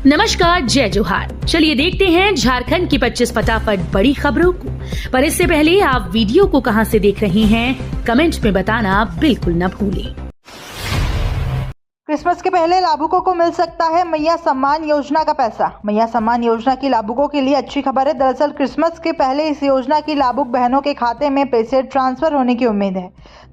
नमस्कार, जय जोहार। चलिए देखते हैं झारखंड की 25 फटाफट बड़ी खबरों को। पर इससे पहले आप वीडियो को कहां से देख रहे हैं, कमेंट में बताना बिल्कुल न भूलें। क्रिसमस के पहले लाभुकों को मिल सकता है मैया सम्मान योजना का पैसा। मैया सम्मान योजना की लाभुकों के लिए अच्छी खबर है। दरअसल क्रिसमस के पहले इस योजना की लाभुक बहनों के खाते में पैसे ट्रांसफर होने की उम्मीद है।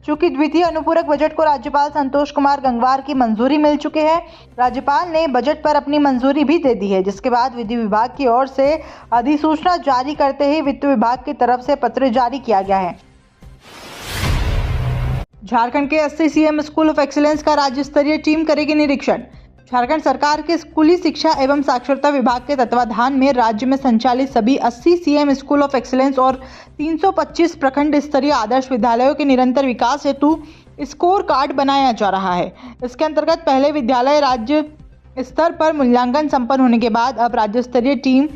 चूंकि द्वितीय अनुपूरक बजट को राज्यपाल संतोष कुमार गंगवार की मंजूरी मिल चुकी है, राज्यपाल ने बजट पर अपनी मंजूरी भी दे दी है, जिसके बाद विधि विभाग की ओर से अधिसूचना जारी करते ही वित्त विभाग की तरफ से पत्र जारी किया गया है। झारखंड के 80 सीएम स्कूल ऑफ एक्सीलेंस का राज्य स्तरीय टीम करेगी निरीक्षण। झारखंड सरकार के स्कूली शिक्षा एवं साक्षरता विभाग के तत्वाधान में राज्य में संचालित सभी 80 सीएम स्कूल ऑफ एक्सीलेंस और 325 प्रखंड स्तरीय आदर्श विद्यालयों के निरंतर विकास हेतु स्कोर कार्ड बनाया जा रहा है। इसके अंतर्गत पहले विद्यालय राज्य स्तर पर मूल्यांकन संपन्न होने के बाद अब राज्य स्तरीय टीम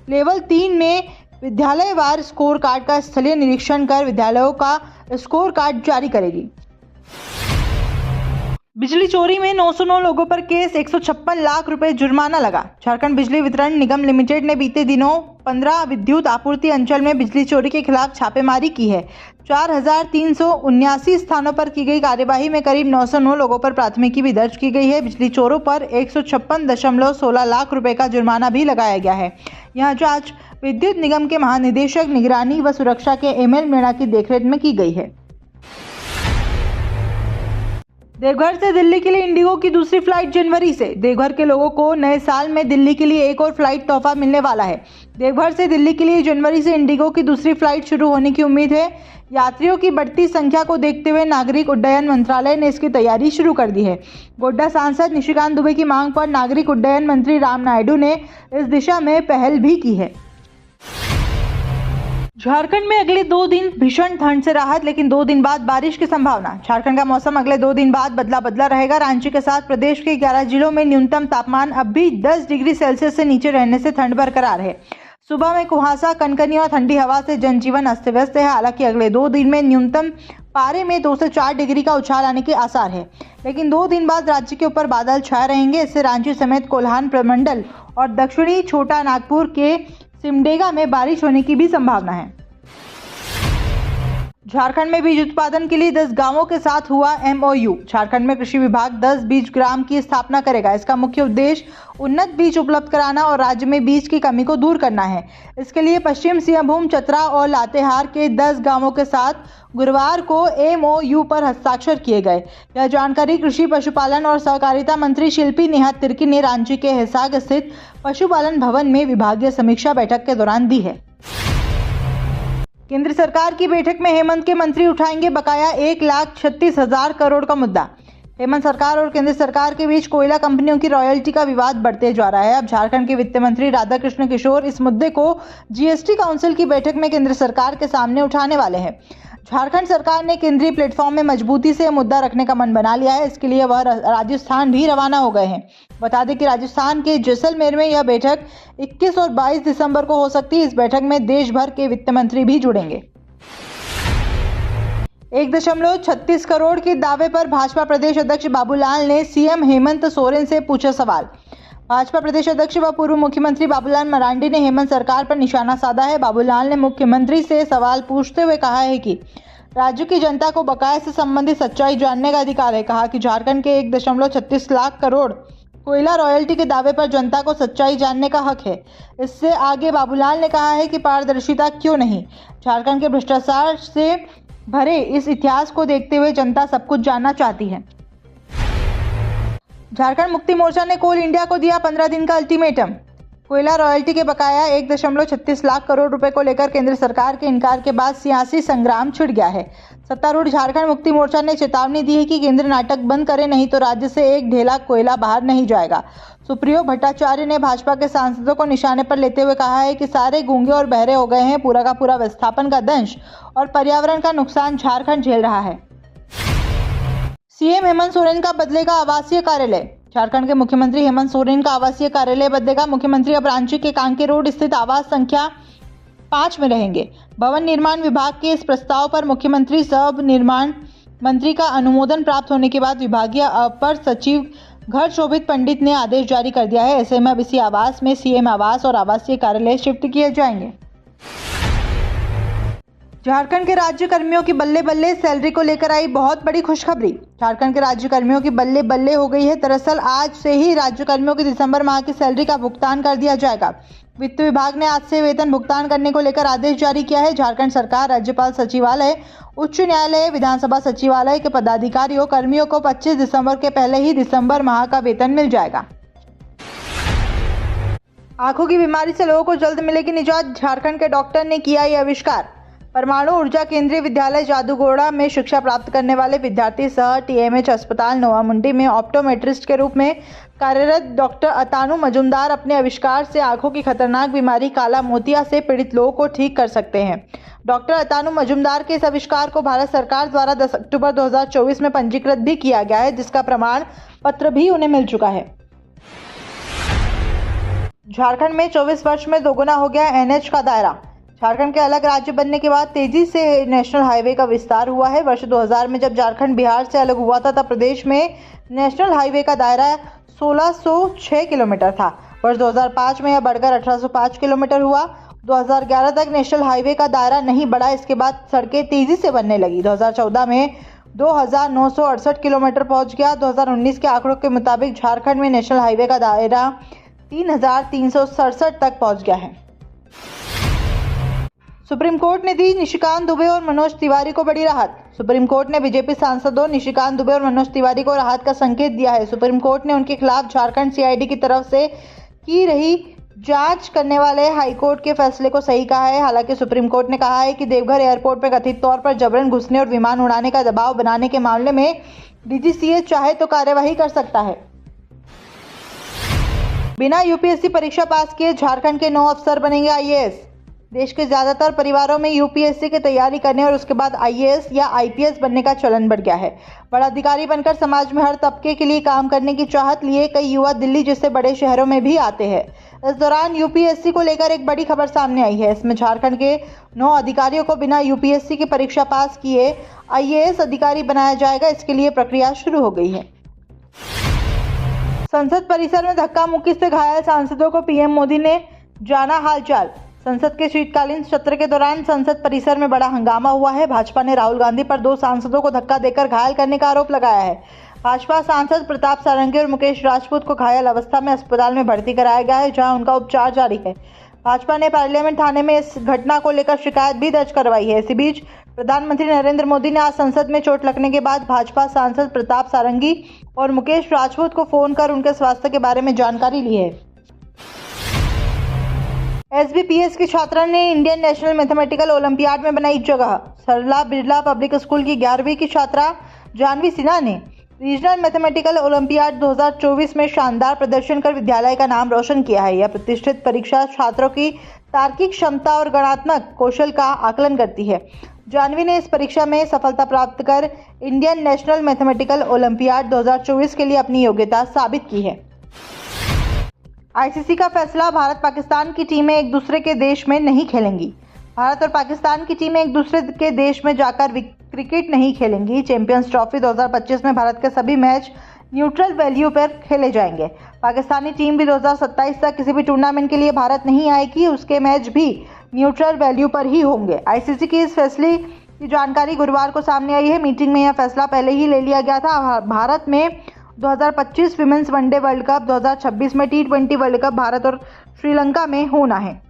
लेवल 3 में विद्यालयवार स्कोर कार्ड का स्थलीय निरीक्षण कर विद्यालयों का स्कोर कार्ड जारी करेगी। बिजली चोरी में 909 लोगों पर केस, 156 लाख रुपए जुर्माना लगा। झारखंड बिजली वितरण निगम लिमिटेड ने बीते दिनों 15 विद्युत आपूर्ति अंचल में बिजली चोरी के खिलाफ छापेमारी की है। 4379 स्थानों पर की गई कार्यवाही में करीब 909 लोगों पर प्राथमिकी भी दर्ज की गई है। बिजली चोरों पर 156.16 लाख रुपए का जुर्माना भी लगाया गया है। यह जांच विद्युत निगम के महानिदेशक निगरानी व सुरक्षा के एमएल मीणा की देखरेख में की गई है। देवघर से दिल्ली के लिए इंडिगो की दूसरी फ्लाइट जनवरी से। देवघर के लोगों को नए साल में दिल्ली के लिए एक और फ्लाइट तोहफा मिलने वाला है। देवघर से दिल्ली के लिए जनवरी से इंडिगो की दूसरी फ्लाइट शुरू होने की उम्मीद है। यात्रियों की बढ़ती संख्या को देखते हुए नागरिक उड्डयन मंत्रालय ने इसकी तैयारी शुरू कर दी है। गोड्डा सांसद निशिकांत दुबे की मांग पर नागरिक उड्डयन मंत्री राम नायडू ने इस दिशा में पहल भी की है। झारखंड में अगले 2 दिन भीषण ठंड से राहत, लेकिन 2 दिन बाद बारिश की संभावना। झारखंड का मौसम अगले 2 दिन बाद बदला बदला रहेगा। रांची के साथ प्रदेश के 11 जिलों में न्यूनतम तापमान अब भी 10 डिग्री सेल्सियस से नीचे रहने से ठंड बरकरार है। सुबह में कुहासा, कनकनी और ठंडी हवा से जनजीवन अस्त व्यस्त है। हालांकि अगले 2 दिन में न्यूनतम पारे में 2 से 4 डिग्री का उछाल आने के आसार है, लेकिन 2 दिन बाद राज्य के ऊपर बादल छाए रहेंगे। इससे रांची समेत कोल्हान प्रमंडल और दक्षिणी छोटा नागपुर के सिमडेगा में बारिश होने की भी संभावना है। झारखंड में बीज उत्पादन के लिए 10 गांवों के साथ हुआ MOU। झारखंड में कृषि विभाग 10 बीज ग्राम की स्थापना करेगा। इसका मुख्य उद्देश्य उन्नत बीज उपलब्ध कराना और राज्य में बीज की कमी को दूर करना है। इसके लिए पश्चिम सिंहभूम, चतरा और लातेहार के 10 गांवों के साथ गुरुवार को MOU पर हस्ताक्षर किए गए। यह जानकारी कृषि, पशुपालन और सहकारिता मंत्री शिल्पी नेहा तिर्की ने रांची के हिसाग स्थित पशुपालन भवन में विभागीय समीक्षा बैठक के दौरान दी है। केंद्र सरकार की बैठक में हेमंत के मंत्री उठाएंगे बकाया 1,36,000 करोड़ का मुद्दा। हेमंत सरकार और केंद्र सरकार के बीच कोयला कंपनियों की रॉयल्टी का विवाद बढ़ते जा रहा है। अब झारखंड के वित्त मंत्री राधाकृष्ण किशोर इस मुद्दे को GST काउंसिल की बैठक में केंद्र सरकार के सामने उठाने वाले हैं। झारखंड सरकार ने केंद्रीय प्लेटफॉर्म में मजबूती से मुद्दा रखने का मन बना लिया है। इसके लिए वह राजस्थान भी रवाना हो गए हैं। बता दें कि राजस्थान के जैसलमेर में यह बैठक 21 और 22 दिसंबर को हो सकती है। इस बैठक में देश भर के वित्त मंत्री भी जुड़ेंगे। 1.36 करोड़ के दावे पर भाजपा प्रदेश अध्यक्ष बाबूलाल ने CM हेमंत सोरेन से पूछा सवाल। भाजपा प्रदेश अध्यक्ष व पूर्व मुख्यमंत्री बाबूलाल मरांडी ने हेमंत सरकार पर निशाना साधा है। बाबूलाल ने मुख्यमंत्री से सवाल पूछते हुए कहा है कि राज्य की जनता को बकाया से संबंधित सच्चाई जानने का अधिकार है। कहा कि झारखंड के 1.36 लाख करोड़ कोयला रॉयल्टी के दावे पर जनता को सच्चाई जानने का हक है। इससे आगे बाबूलाल ने कहा है कि पारदर्शिता क्यों नहीं। झारखंड के भ्रष्टाचार से भरे इस इतिहास को देखते हुए जनता सब कुछ जानना चाहती है। झारखंड मुक्ति मोर्चा ने कोल इंडिया को दिया 15 दिन का अल्टीमेटम। कोयला रॉयल्टी के बकाया 1.36 लाख करोड़ रुपए को लेकर केंद्र सरकार के इनकार के बाद सियासी संग्राम छिड़ गया है। सत्तारूढ़ झारखंड मुक्ति मोर्चा ने चेतावनी दी है कि केंद्र नाटक बंद करे, नहीं तो राज्य से एक ढेला कोयला बाहर नहीं जाएगा। सुप्रियो भट्टाचार्य ने भाजपा के सांसदों को निशाने पर लेते हुए कहा है कि सारे गूंगे और बहरे हो गए हैं। पूरा का पूरा विस्थापन का दंश और पर्यावरण का नुकसान झारखंड झेल रहा है। CM हेमंत सोरेन का बदलेगा आवासीय कार्यालय। झारखंड के मुख्यमंत्री हेमंत सोरेन का आवासीय कार्यालय बदलेगा। मुख्यमंत्री अब रांची के कांके रोड स्थित आवास संख्या 5 में रहेंगे। भवन निर्माण विभाग के इस प्रस्ताव पर मुख्यमंत्री सह निर्माण मंत्री का अनुमोदन प्राप्त होने के बाद विभागीय अपर सचिव घर शोभित पंडित ने आदेश जारी कर दिया है। ऐसे में अब इसी आवास में सीएम आवास और आवासीय कार्यालय शिफ्ट किए जाएंगे। झारखंड के राज्य कर्मियों की बल्ले बल्ले, सैलरी को लेकर आई बहुत बड़ी खुशखबरी। झारखंड के राज्य कर्मियों की बल्ले बल्ले हो गई है। दरअसल आज से ही राज्य कर्मियों की दिसंबर माह की सैलरी का भुगतान कर दिया जाएगा। वित्त विभाग ने आज से वेतन भुगतान करने को लेकर आदेश जारी किया है। झारखंड सरकार, राज्यपाल सचिवालय, उच्च न्यायालय, विधानसभा सचिवालय के पदाधिकारियों कर्मियों को 25 दिसंबर के पहले ही दिसंबर माह का वेतन मिल जाएगा। आंखों की बीमारी से लोगों को जल्द मिलेगी निजात। झारखंड के डॉक्टर ने किया ये आविष्कार। परमाणु ऊर्जा केंद्रीय विद्यालय जादूगोड़ा में शिक्षा प्राप्त करने वाले विद्यार्थी सह टीएमएच अस्पताल नोवामुंडी में ऑप्टोमेट्रिस्ट के रूप में कार्यरत डॉक्टर अतानु मजुमदार अपने आविष्कार से आंखों की खतरनाक बीमारी काला मोतिया से पीड़ित लोगों को ठीक कर सकते हैं। डॉक्टर अतानु मजुमदार के इस आविष्कार को भारत सरकार द्वारा 10 अक्टूबर 2024 में पंजीकृत भी किया गया है, जिसका प्रमाण पत्र भी उन्हें मिल चुका है। झारखंड में 24 वर्ष में दोगुना हो गया एनएच का दायरा। झारखंड के अलग राज्य बनने के बाद तेजी से नेशनल हाईवे का विस्तार हुआ है। वर्ष 2000 में जब झारखंड बिहार से अलग हुआ था, तब प्रदेश में नेशनल हाईवे का दायरा 1606 किलोमीटर था। वर्ष 2005 में यह बढ़कर 1805 किलोमीटर हुआ। 2011 तक नेशनल हाईवे का दायरा नहीं बढ़ा। इसके बाद सड़कें तेजी से बनने लगी। 2014 में 2968 किलोमीटर पहुंच गया। 2019 के आंकड़ों के मुताबिक झारखंड में नेशनल हाईवे का दायरा 3367 तक पहुंच गया है। सुप्रीम कोर्ट ने दी निशिकांत दुबे और मनोज तिवारी को बड़ी राहत। सुप्रीम कोर्ट ने बीजेपी सांसदों निशिकांत दुबे और मनोज तिवारी को राहत का संकेत दिया है। सुप्रीम कोर्ट ने उनके खिलाफ झारखंड सीआईडी की तरफ से की रही जांच करने वाले हाईकोर्ट के फैसले को सही कहा है। हालांकि सुप्रीम कोर्ट ने कहा है कि देवघर एयरपोर्ट पर कथित तौर पर जबरन घुसने और विमान उड़ाने का दबाव बनाने के मामले में डीजीसीए चाहे तो कार्यवाही कर सकता है। बिना यूपीएससी परीक्षा पास किए झारखंड के 9 अफसर बनेंगे आईएएस। देश के ज्यादातर परिवारों में यूपीएससी की तैयारी करने और उसके बाद आईएएस या आईपीएस बनने का चलन बढ़ गया है। बड़ा अधिकारी बनकर समाज में हर तबके के लिए काम करने की चाहत लिए कई युवा दिल्ली जैसे बड़े शहरों में भी आते हैं। इस दौरान यूपीएससी को लेकर एक बड़ी खबर सामने आई है। इसमें झारखंड के 9 अधिकारियों को बिना यूपीएससी की परीक्षा पास किए आईएएस अधिकारी बनाया जाएगा। इसके लिए प्रक्रिया शुरू हो गई है। संसद परिसर में धक्का मुक्की से घायल सांसदों को पीएम मोदी ने जाना हालचाल। संसद के शीतकालीन सत्र के दौरान संसद परिसर में बड़ा हंगामा हुआ है। भाजपा ने राहुल गांधी पर 2 सांसदों को धक्का देकर घायल करने का आरोप लगाया है। भाजपा सांसद प्रताप सारंगी और मुकेश राजपूत को घायल अवस्था में अस्पताल में भर्ती कराया गया है, जहां उनका उपचार जारी है। भाजपा ने पार्लियामेंट थाने में इस घटना को लेकर शिकायत भी दर्ज करवाई है। इसी बीच प्रधानमंत्री नरेंद्र मोदी ने आज संसद में चोट लगने के बाद भाजपा सांसद प्रताप सारंगी और मुकेश राजपूत को फोन कर उनके स्वास्थ्य के बारे में जानकारी ली है। एसबीपीएस की छात्रा ने इंडियन नेशनल मैथमेटिकल ओलंपियाड में बनाई जगह। सरला बिरला पब्लिक स्कूल की 11वीं की छात्रा जानवी सिन्हा ने रीजनल मैथमेटिकल ओलंपियाड 2024 में शानदार प्रदर्शन कर विद्यालय का नाम रोशन किया है। यह प्रतिष्ठित परीक्षा छात्रों की तार्किक क्षमता और गणनात्मक कौशल का आकलन करती है। जानवी ने इस परीक्षा में सफलता प्राप्त कर इंडियन नेशनल मैथमेटिकल ओलंपियाड 2024 के लिए अपनी योग्यता साबित की है। आईसीसी का फैसला, भारत पाकिस्तान की टीमें एक दूसरे के देश में नहीं खेलेंगी। भारत और पाकिस्तान की टीमें एक दूसरे के देश में जाकर क्रिकेट नहीं खेलेंगी। चैंपियंस ट्रॉफी 2025 में भारत के सभी मैच न्यूट्रल वैल्यू पर खेले जाएंगे। पाकिस्तानी टीम भी 2027 तक किसी भी टूर्नामेंट के लिए भारत नहीं आएगी। उसके मैच भी न्यूट्रल वैल्यू पर ही होंगे। आईसीसी के इस फैसले की जानकारी गुरुवार को सामने आई है। मीटिंग में यह फैसला पहले ही ले लिया गया था। भारत में 2025 विमेंस वनडे वर्ल्ड कप, 2026 में T20 वर्ल्ड कप भारत और श्रीलंका में होना है।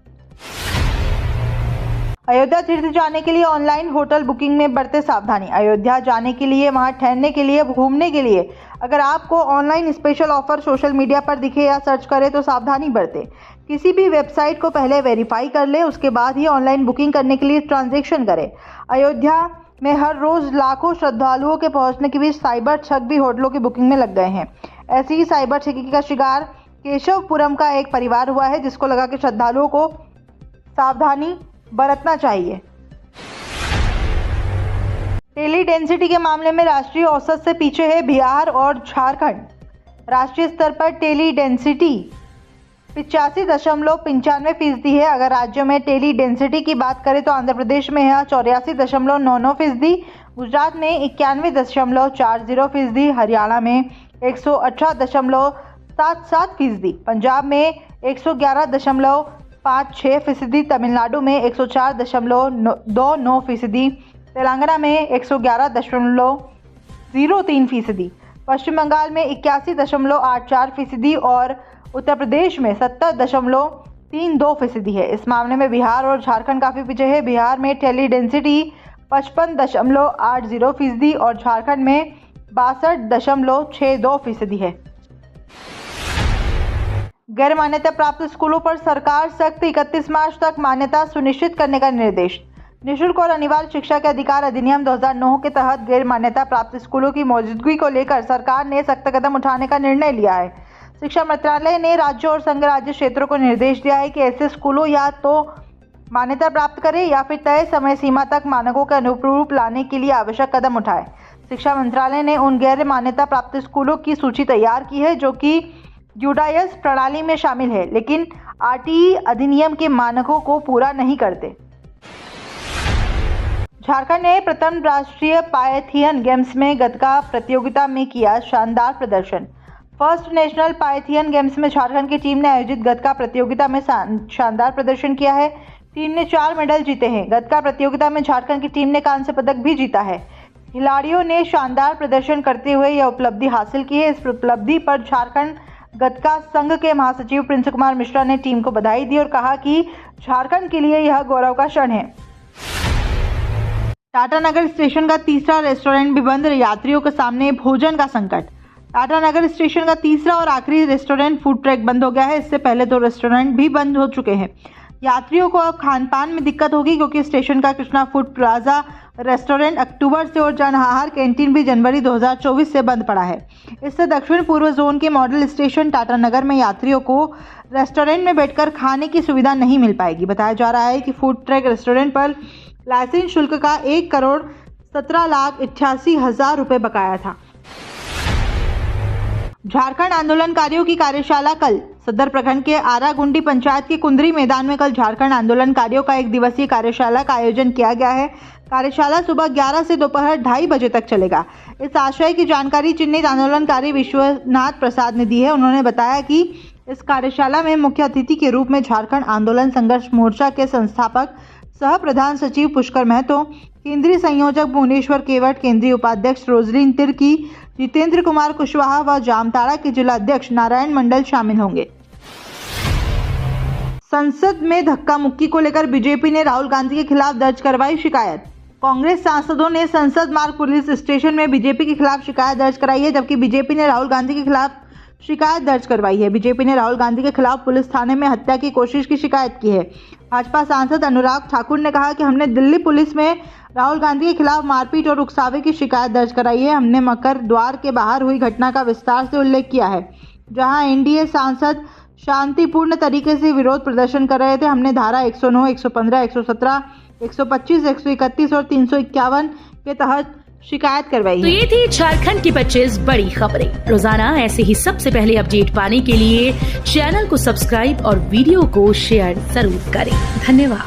अयोध्या तीर्थ जाने के लिए ऑनलाइन होटल बुकिंग में बरते सावधानी। अयोध्या जाने के लिए, वहां ठहरने के लिए, घूमने के लिए अगर आपको online special offer social media पर दिखे या सर्च करें तो सावधानी बरतें। किसी भी वेबसाइट को पहले वेरीफाई कर लें, उसके बाद ही ऑनलाइन बुकिंग करने के लिए ट्रांजैक्शन करें। अयोध्या में हर रोज लाखों श्रद्धालुओं के पहुंचने के बीच साइबर ठग भी होटलों की बुकिंग में लग गए हैं। ऐसी ही साइबर ठगी का शिकार केशवपुरम का एक परिवार हुआ है, जिसको लगा कि श्रद्धालुओं को सावधानी बरतना चाहिए। टेली डेंसिटी के मामले में राष्ट्रीय औसत से पीछे है बिहार और झारखंड। राष्ट्रीय स्तर पर टेली डेंसिटी 85.95% है। अगर राज्यों में टेली डेंसिटी की बात करें तो आंध्र प्रदेश में है 84.99%, गुजरात में 91.40%, हरियाणा में 118.77%, पंजाब में 111.56%, तमिलनाडु में 104.29%, तेलंगाना में 111.03%, पश्चिम बंगाल में 81.84% और उत्तर प्रदेश में 70.32% है। इस मामले में बिहार और झारखंड काफी पीछे है। बिहार में टेली डेंसिटी 55.80% और झारखंड में 62.62% है। गैर मान्यता प्राप्त स्कूलों पर सरकार सख्त, 31 मार्च तक मान्यता सुनिश्चित करने का निर्देश। निःशुल्क और अनिवार्य शिक्षा के अधिकार अधिनियम 2009 के तहत गैर मान्यता प्राप्त स्कूलों की मौजूदगी को लेकर सरकार ने सख्त कदम उठाने का निर्णय लिया है। शिक्षा मंत्रालय ने राज्यों और संघ राज्य क्षेत्रों को निर्देश दिया है कि ऐसे स्कूलों या तो मान्यता प्राप्त करें या फिर तय समय सीमा तक मानकों के अनुरूप लाने के लिए आवश्यक कदम उठाएं। शिक्षा मंत्रालय ने उन गैर मान्यता प्राप्त स्कूलों की सूची तैयार की है जो कि यूडाइस प्रणाली में शामिल है लेकिन आरटीई अधिनियम के मानकों को पूरा नहीं करते। झारखंड ने प्रथम राष्ट्रीय पायथियन गेम्स में गतका प्रतियोगिता में किया शानदार प्रदर्शन। फर्स्ट नेशनल पायथियन गेम्स में झारखंड की टीम ने आयोजित गतका प्रतियोगिता में शानदार प्रदर्शन किया है। टीम ने 4 मेडल जीते हैं। गतका प्रतियोगिता में झारखंड की टीम ने कांस्य पदक भी जीता है। खिलाड़ियों ने शानदार प्रदर्शन करते हुए यह उपलब्धि हासिल की है। इस उपलब्धि पर झारखंड गतका संघ के महासचिव प्रिंस कुमार मिश्रा ने टीम को बधाई दी और कहा कि झारखंड के लिए यह गौरव का क्षण है। टाटानगर स्टेशन का तीसरा रेस्टोरेंट भी बंद, यात्रियों के सामने भोजन का संकट। टाटानगर स्टेशन का तीसरा और आखिरी रेस्टोरेंट फूड ट्रैक बंद हो गया है। इससे पहले 2 रेस्टोरेंट भी बंद हो चुके हैं। यात्रियों को अब खान पान में दिक्कत होगी क्योंकि स्टेशन का कृष्णा फूड प्लाजा रेस्टोरेंट अक्टूबर से और जनआहार कैंटीन भी जनवरी 2024 से बंद पड़ा है। इससे दक्षिण पूर्व जोन के मॉडल स्टेशन टाटानगर में यात्रियों को रेस्टोरेंट में बैठकर खाने की सुविधा नहीं मिल पाएगी। बताया जा रहा है कि फूड ट्रैक रेस्टोरेंट पर लाइसेंस शुल्क का 1,17,88,000 रुपए बकाया था। झारखंड आंदोलनकारियों की कार्यशाला कल। सदर प्रखंड के आरागुंडी पंचायत के कुंदरी मैदान में कल झारखंड आंदोलनकारियों का 1 दिवसीय कार्यशाला का आयोजन किया गया है। कार्यशाला सुबह 11 से दोपहर 2:30 बजे तक चलेगा। इस आशय की जानकारी चिन्हित आंदोलनकारी विश्वनाथ प्रसाद ने दी है। उन्होंने बताया कि इस कार्यशाला में मुख्य अतिथि के रूप में झारखंड आंदोलन संघर्ष मोर्चा के संस्थापक सह प्रधान सचिव पुष्कर महतो, केंद्रीय संयोजक भुवनेश्वर केवट, केंद्रीय उपाध्यक्ष रोजलिन तिर्की, जितेंद्र कुमार कुशवाहा व जामताड़ा के जिला अध्यक्ष नारायण मंडल शामिल होंगे। संसद में धक्का मुक्की को लेकर बीजेपी ने राहुल गांधी के खिलाफ दर्ज करवाई शिकायत। कांग्रेस सांसदों ने संसद मार्ग पुलिस स्टेशन में बीजेपी के खिलाफ शिकायत दर्ज कराई है, जबकि बीजेपी ने राहुल गांधी के खिलाफ शिकायत दर्ज करवाई है। बीजेपी ने राहुल गांधी के खिलाफ पुलिस थाने में हत्या की कोशिश की शिकायत की है। भाजपा सांसद अनुराग ठाकुर ने कहा कि हमने दिल्ली पुलिस में राहुल गांधी के खिलाफ मारपीट और उकसावे की शिकायत दर्ज कराई है। हमने मकर द्वार के बाहर हुई घटना का विस्तार से उल्लेख किया है, जहां एनडीए सांसद शांतिपूर्ण तरीके से विरोध प्रदर्शन कर रहे थे। हमने धारा 109, 115, 117, 125, 131 और 351 के तहत शिकायत करवाई। तो ये थी झारखंड की 25 बड़ी खबरें। रोजाना ऐसे ही सबसे पहले अपडेट पाने के लिए चैनल को सब्सक्राइब और वीडियो को शेयर जरूर करें। धन्यवाद।